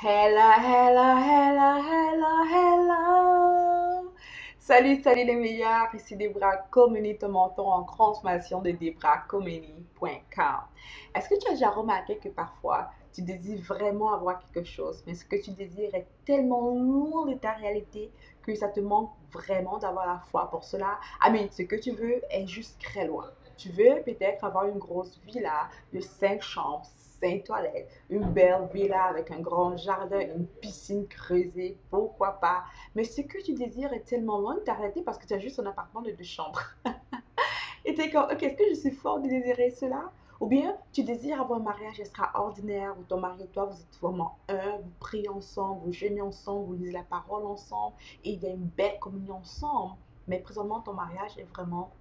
Hello, hello, hello, hello, hello. Salut les meilleurs, ici Debra Comeni, ton mentor en transformation de debracomeni.com. Est-ce que tu as déjà remarqué que parfois tu désires vraiment avoir quelque chose, mais ce que tu désires est tellement loin de ta réalité que ça te manque vraiment d'avoir la foi pour cela? Ce que tu veux est juste très loin. Tu veux peut-être avoir une grosse villa de 5 chambres, 5 toilettes, une belle villa avec un grand jardin, une piscine creusée, pourquoi pas. Mais ce que tu désires est tellement loin de ta réalité parce que tu as juste un appartement de 2 chambres. Et tu es comme, ok, est-ce que je suis fort de désirer cela? Ou bien tu désires avoir un mariage extraordinaire où ton mari et toi, vous êtes vraiment un, vous priez ensemble, vous jeûnez ensemble, vous lisez la parole ensemble et il y a une belle communion ensemble. Mais présentement, ton mariage est vraiment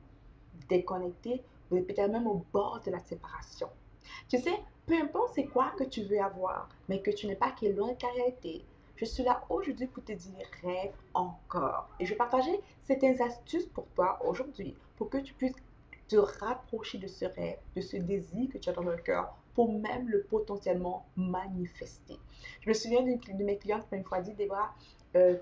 déconnecté, vous êtes peut-être même au bord de la séparation. Tu sais, peu importe c'est quoi que tu veux avoir, mais que tu n'es pas qui est loin de ta réalité, je suis là aujourd'hui pour te dire rêve encore. Et je vais partager certaines astuces pour toi aujourd'hui, pour que tu puisses te rapprocher de ce rêve, de ce désir que tu as dans le cœur, pour même le potentiellement manifester. Je me souviens d'une de mes clientes qui m'a une fois dit, Débora,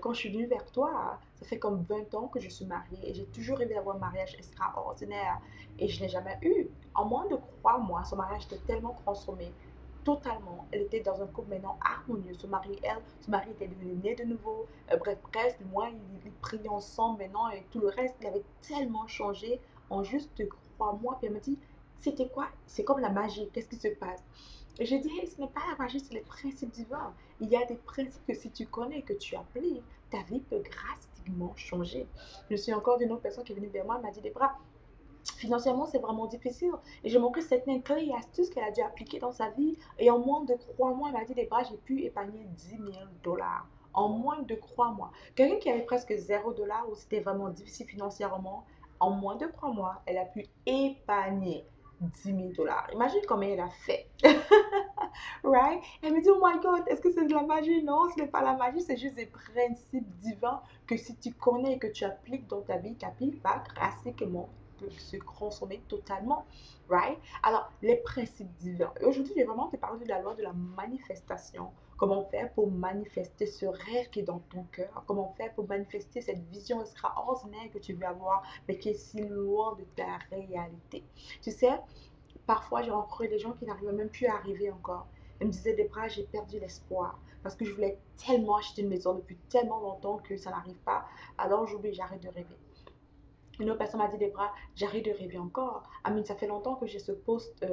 quand je suis venue vers toi, ça fait comme 20 ans que je suis mariée et j'ai toujours rêvé d'avoir un mariage extraordinaire et je n'ai jamais eu. En moins de 3 mois, son mariage était tellement transformé, totalement. Elle était dans un couple maintenant harmonieux. Son mari était devenu né de nouveau. Bref, presque, moi, ils priaient ensemble maintenant et tout le reste, il avait tellement changé en juste 3 mois. Puis elle m'a dit, c'était quoi? C'est comme la magie. Qu'est-ce qui se passe? Et j'ai dit, hey, ce n'est pas la magie, c'est les principes divins. Il y a des principes que si tu connais, que tu appliques, ta vie peut drastiquement changer. Je suis encore d'une autre personne qui est venue vers moi, elle m'a dit, des bras, financièrement, c'est vraiment difficile. Et j'ai montré certaines clés et astuces qu'elle a dû appliquer dans sa vie. Et en moins de 3 mois, elle m'a dit, des bras, j'ai pu épargner 10 000 dollars. En moins de 3 mois. Quelqu'un qui avait presque 0 dollar, où c'était vraiment difficile financièrement, en moins de 3 mois, elle a pu épargner 10 000 dollars. Imagine combien elle a fait. Right? Elle me dit, oh my God, est-ce que c'est de la magie? Non, ce n'est pas la magie, c'est juste des principes divins que si tu connais et que tu appliques dans ta vie, ta vie va drastiquement se consommer totalement. Right? Alors, les principes divins. Et aujourd'hui, je vais vraiment te parler de la loi de la manifestation. Comment faire pour manifester ce rêve qui est dans ton cœur? Comment faire pour manifester cette vision extraordinaire que tu veux avoir, mais qui est si loin de ta réalité? Tu sais, parfois, j'ai rencontré des gens qui n'arrivaient même plus à arriver encore. Ils me disaient, Debra, j'ai perdu l'espoir parce que je voulais tellement acheter une maison depuis tellement longtemps que ça n'arrive pas. Alors, j'oublie, j'arrête de rêver. Une autre personne m'a dit, Debra, j'arrête de rêver encore. Ça fait longtemps que j'ai ce poste,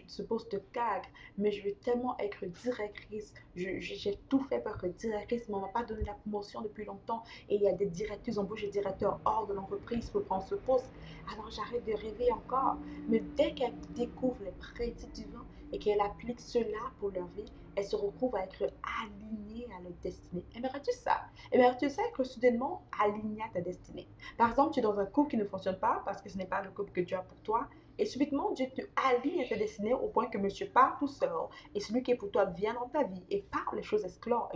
ce poste de cadre, mais je veux tellement être directrice. J'ai tout fait pour être directrice, mais on ne m'a pas donné la promotion depuis longtemps. Et il y a des directrices, embauches et directeurs hors de l'entreprise pour prendre ce poste. Alors j'arrête de rêver encore. Mais dès qu'elle découvre les principes divins et qu'elle applique cela pour leur vie, elle se retrouve à être alignée à leur destinée. Aimerais-tu ça? Aimerais-tu ça être soudainement alignée à ta destinée? Par exemple, tu es dans un couple qui ne fonctionne pas parce que ce n'est pas le couple que Dieu a pour toi. Et subitement, Dieu te aligne à ta destinée au point que monsieur part tout seul. Et celui qui est pour toi vient dans ta vie et parle les choses éclore.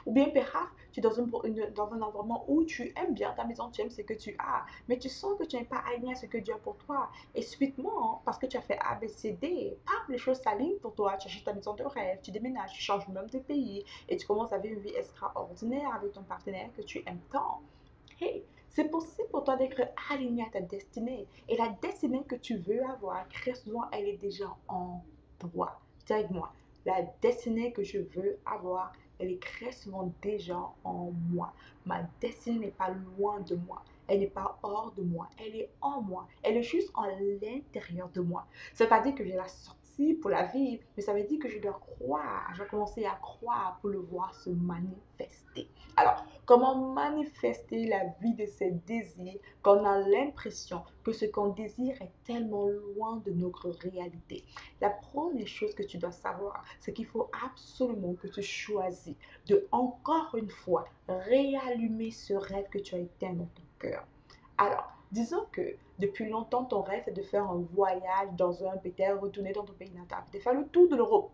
Ou bien, perhaps, tu es dans un environnement où tu aimes bien ta maison, tu aimes ce que tu as, mais tu sens que tu n'es pas aligné à ce que Dieu a pour toi. Et subitement, parce que tu as fait A, B, C, D, paf, les choses s'alignent pour toi. Tu achètes ta maison de rêve, tu déménages, tu changes même de pays et tu commences à vivre une vie extraordinaire avec ton partenaire que tu aimes tant. Hey, c'est possible pour toi d'être aligné à ta destinée. Et la destinée que tu veux avoir, très souvent, elle est déjà en toi. Dis avec moi, la destinée que je veux avoir, elle est très souvent déjà en moi. Ma destinée n'est pas loin de moi. Elle n'est pas hors de moi. Elle est en moi. Elle est juste en l'intérieur de moi. Ça ne veut pas dire que je la sortie pour la vivre, mais ça veut dire que je dois croire. Je dois commencer à croire pour le voir se manifester. Alors, comment manifester la vie de ses désirs quand on a l'impression que ce qu'on désire est tellement loin de notre réalité? La première chose que tu dois savoir, c'est qu'il faut absolument que tu choisis de, encore une fois, réallumer ce rêve que tu as éteint dans ton cœur. Alors, disons que depuis longtemps, ton rêve est de faire un voyage dans peut-être retourner dans ton pays natal, de faire le tour de l'Europe.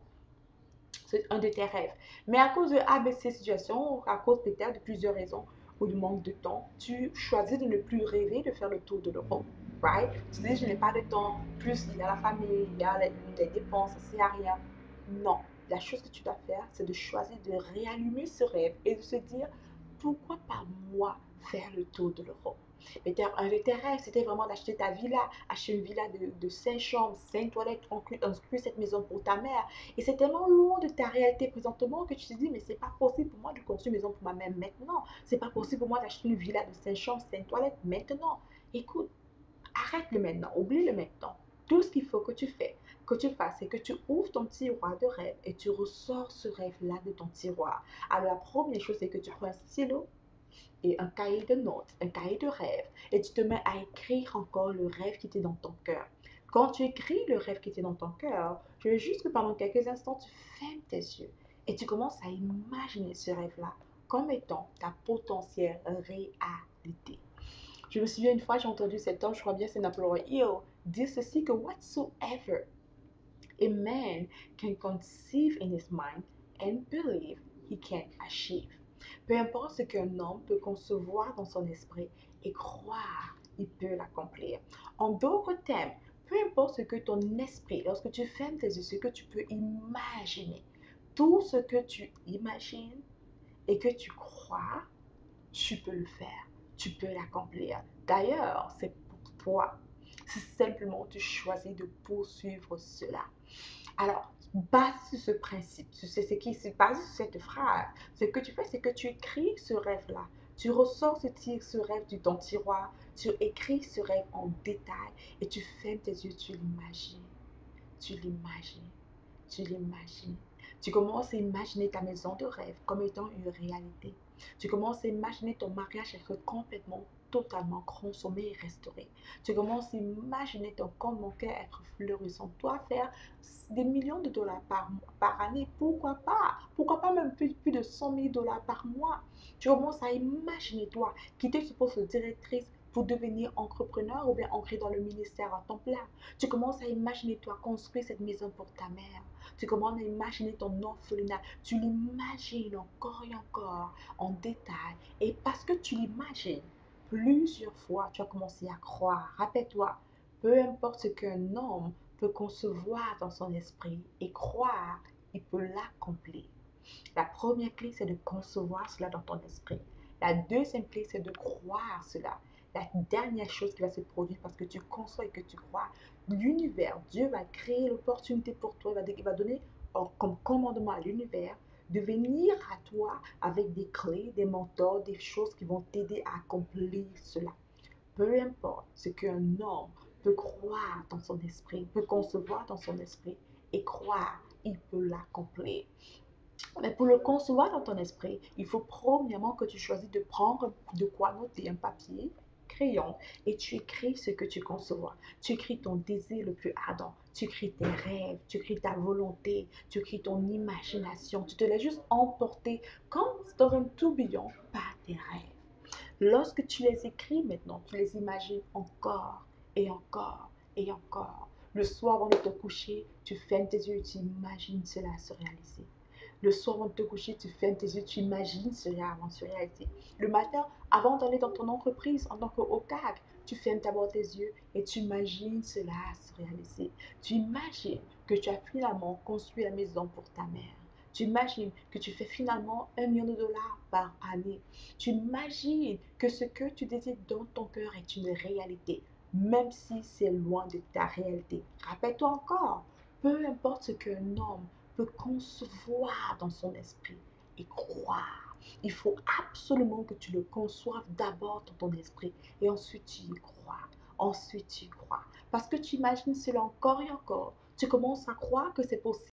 C'est un de tes rêves. Mais à cause de ABC situation, à cause peut-être de plusieurs raisons ou du manque de temps, tu choisis de ne plus rêver de faire le tour de l'Europe. Right? Tu dis, je n'ai pas de temps, plus il y a la famille, il y a les dépenses, ça ne sert à rien. Non. la chose que tu dois faire, c'est de choisir de réallumer ce rêve et de se dire, pourquoi pas moi faire le tour de l'Europe? Mais un de tes rêves, c'était vraiment d'acheter ta villa, acheter une villa de 5 chambres, 5 toilettes, inclus cette maison pour ta mère. Et c'est tellement loin de ta réalité présentement que tu te dis, mais c'est pas possible pour moi de construire une maison pour ma mère maintenant. C'est pas possible pour moi d'acheter une villa de 5 chambres, 5 toilettes maintenant. Écoute, arrête-le maintenant, oublie-le maintenant. Tout ce qu'il faut que tu fasses, c'est que tu ouvres ton tiroir de rêve et tu ressors ce rêve-là de ton tiroir. Alors la première chose, c'est que tu prends un stylo et un cahier de notes, un cahier de rêve, et tu te mets à écrire encore le rêve qui était dans ton cœur. Quand tu écris le rêve qui était dans ton cœur, je veux juste que pendant quelques instants, tu fermes tes yeux et tu commences à imaginer ce rêve-là comme étant ta potentielle réalité. Je me souviens une fois, j'ai entendu cet homme, je crois bien c'est Napoleon Hill, dire ceci que whatsoever a man can conceive in his mind and believe he can achieve. Peu importe ce qu'un homme peut concevoir dans son esprit et croire, il peut l'accomplir. En d'autres termes, peu importe ce que ton esprit, lorsque tu fermes tes yeux, ce que tu peux imaginer, tout ce que tu imagines et que tu crois, tu peux le faire, tu peux l'accomplir. D'ailleurs, c'est pour toi. Si simplement tu choisis de poursuivre cela. Alors, basé sur ce principe, ce qui se base sur cette phrase, ce que tu fais, c'est que tu écris ce rêve-là. Tu ressors ce rêve de ton tiroir, tu écris ce rêve en détail et tu fermes tes yeux, tu l'imagines, tu l'imagines, tu l'imagines. Tu commences à imaginer ta maison de rêve comme étant une réalité. Tu commences à imaginer ton mariage être complètement, totalement consommé et restauré. Tu commences à imaginer ton compte bancaire être florissant. Toi, faire des millions de dollars par année, pourquoi pas? Pourquoi pas même plus de 100 000 dollars par mois? Tu commences à imaginer toi quitter ce poste de directrice pour devenir entrepreneur ou bien entrer dans le ministère à temps plein. Tu commences à imaginer toi construire cette maison pour ta mère. Tu commences à imaginer ton orphelinat. Tu l'imagines encore et encore en détail. Et parce que tu l'imagines plusieurs fois, tu as commencé à croire. Rappelle-toi, peu importe ce qu'un homme peut concevoir dans son esprit et croire, il peut l'accomplir. La première clé, c'est de concevoir cela dans ton esprit. La deuxième clé, c'est de croire cela. La dernière chose qui va se produire parce que tu conçois et que tu crois, l'univers, Dieu va créer l'opportunité pour toi. Il va donner comme commandement à l'univers de venir à toi avec des clés, des mentors, des choses qui vont t'aider à accomplir cela. Peu importe ce qu'un homme peut croire dans son esprit, peut concevoir dans son esprit et croire, il peut l'accomplir. Mais pour le concevoir dans ton esprit, il faut premièrement que tu choisisses de prendre de quoi noter un papier, crayon, et tu écris ce que tu conçois. Tu écris ton désir le plus ardent, tu écris tes rêves, tu écris ta volonté, tu écris ton imagination. Tu te laisses juste emporter comme dans un tourbillon par tes rêves. Lorsque tu les écris maintenant, tu les imagines encore et encore et encore. Le soir avant de te coucher, tu fermes tes yeux et tu imagines cela se réaliser. Le soir avant de te coucher, tu fermes tes yeux, tu imagines cela avant de se réaliser. Le matin, avant d'aller dans ton entreprise en tant qu'OCAC, tu fermes d'abord tes yeux et tu imagines cela se réaliser. Tu imagines que tu as finalement construit la maison pour ta mère. Tu imagines que tu fais finalement 1 million de dollars par année. Tu imagines que ce que tu désires dans ton cœur est une réalité, même si c'est loin de ta réalité. Rappelle-toi encore, peu importe ce qu'un homme peut concevoir dans son esprit et croire. Il faut absolument que tu le conçoives d'abord dans ton esprit et ensuite tu y crois. Ensuite tu y crois. Parce que tu imagines cela encore et encore. Tu commences à croire que c'est possible.